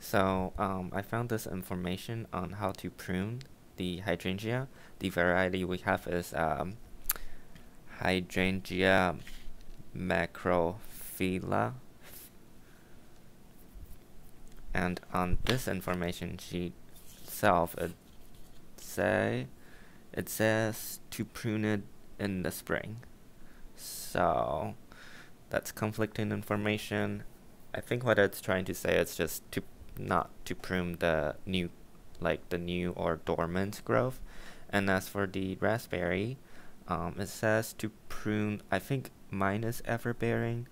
So I found this information on how to prune the hydrangea. The variety we have is hydrangea macrophylla, and on this information sheet itself it says to prune it in the spring. So that's conflicting information. I think what it's trying to say is just to not to prune the new or dormant growth. And as for the raspberry, it says to prune, I think mine is ever bearing,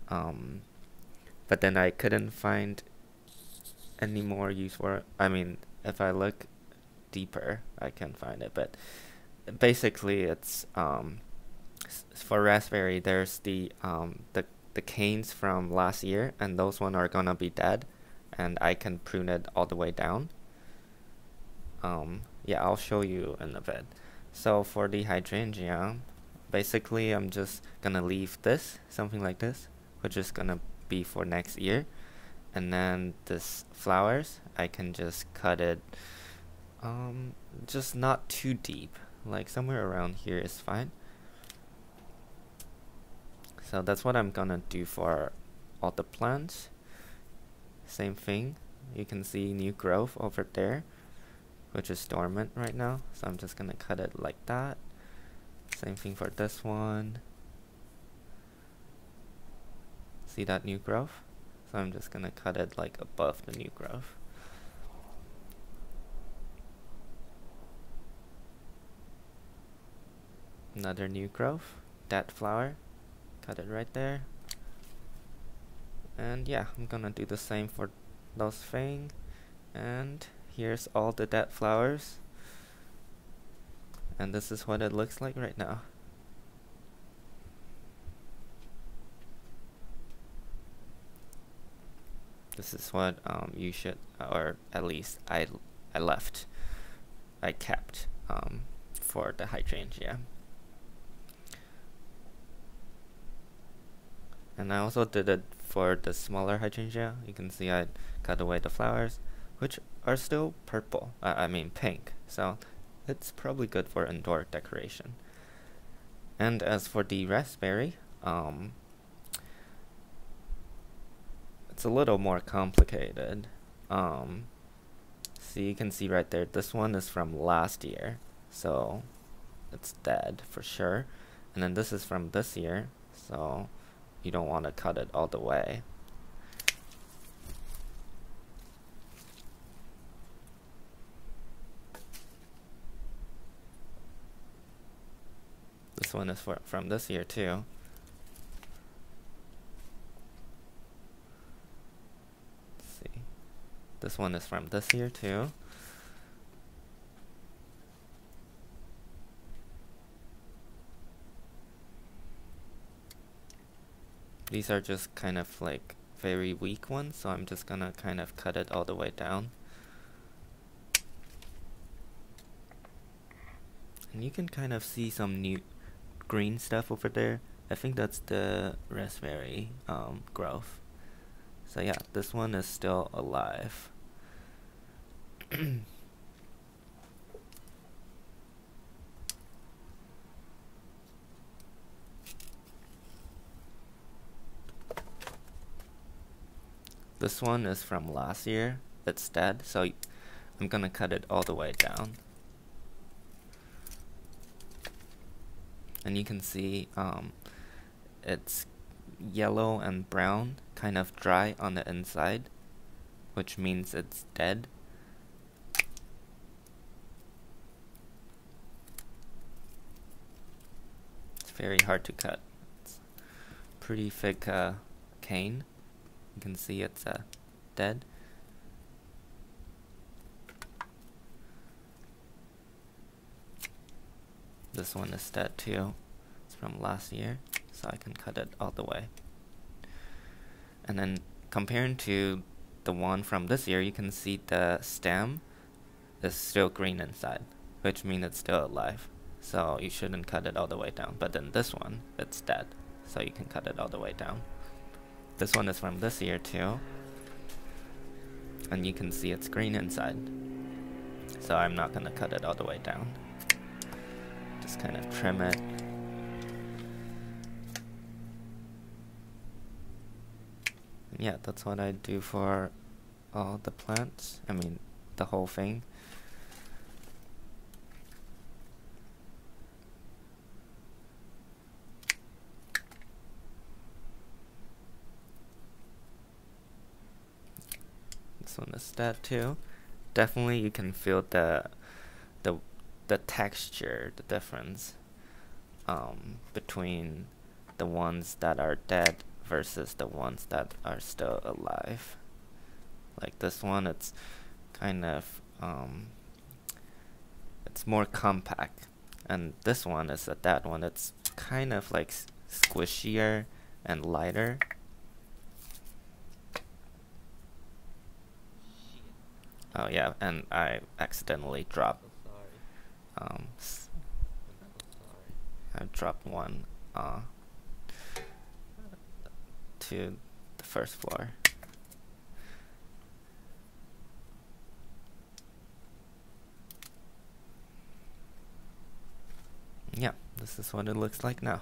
but then I couldn't find any more use for it. I mean, if I look deeper I can find it, but basically it's for raspberry there's the canes from last year, and those one are gonna be dead, and I can prune it all the way down. Yeah, I'll show you in a bit. So for the hydrangea, basically I'm just gonna leave this something like this, which is gonna be for next year, and then this flowers I can just cut it just not too deep, like somewhere around here is fine. So that's what I'm gonna do for all the plants. Same thing, you can see new growth over there, which is dormant right now, so I'm just gonna cut it like that. Same thing for this one. See that new growth? So I'm just gonna cut it like above the new growth. Another new growth, that flower, cut it right there. And yeah, I'm gonna do the same for those things. And here's all the dead flowers, and this is what it looks like right now. This is what you should, or at least I kept for the hydrangea. And I also did it for the smaller hydrangea. You can see I cut away the flowers, which are still purple, I mean pink, so it's probably good for indoor decoration. And as for the raspberry, it's a little more complicated. So you can see right there, this one is from last year, so it's dead for sure. And then this is from this year, so you don't want to cut it all the way. This one is from this year too. Let's see. This one is from this year too. These are just kind of like very weak ones, so I'm just gonna kind of cut it all the way down. And you can kind of see some new green stuff over there. I think that's the raspberry growth. So yeah, this one is still alive. This one is from last year, it's dead, so I'm gonna cut it all the way down. And you can see it's yellow and brown, kind of dry on the inside, which means it's dead. It's very hard to cut. It's pretty thick cane. You can see it's dead. This one is dead too. It's from last year, so I can cut it all the way. And then comparing to the one from this year, you can see the stem is still green inside, which means it's still alive. So you shouldn't cut it all the way down. But then this one, it's dead, so you can cut it all the way down. This one is from this year too. and you can see it's green inside. So I'm not gonna cut it all the way down. Just kind of trim it. And yeah, that's what I do for all the plants. I mean, the whole thing. This one is dead too. Definitely you can feel the texture, the difference between the ones that are dead versus the ones that are still alive. Like this one, it's kind of it's more compact, and this one is a dead one. It's kind of like squishier and lighter. Oh yeah, and I accidentally dropped. I dropped one to the first floor. Yeah, this is what it looks like now.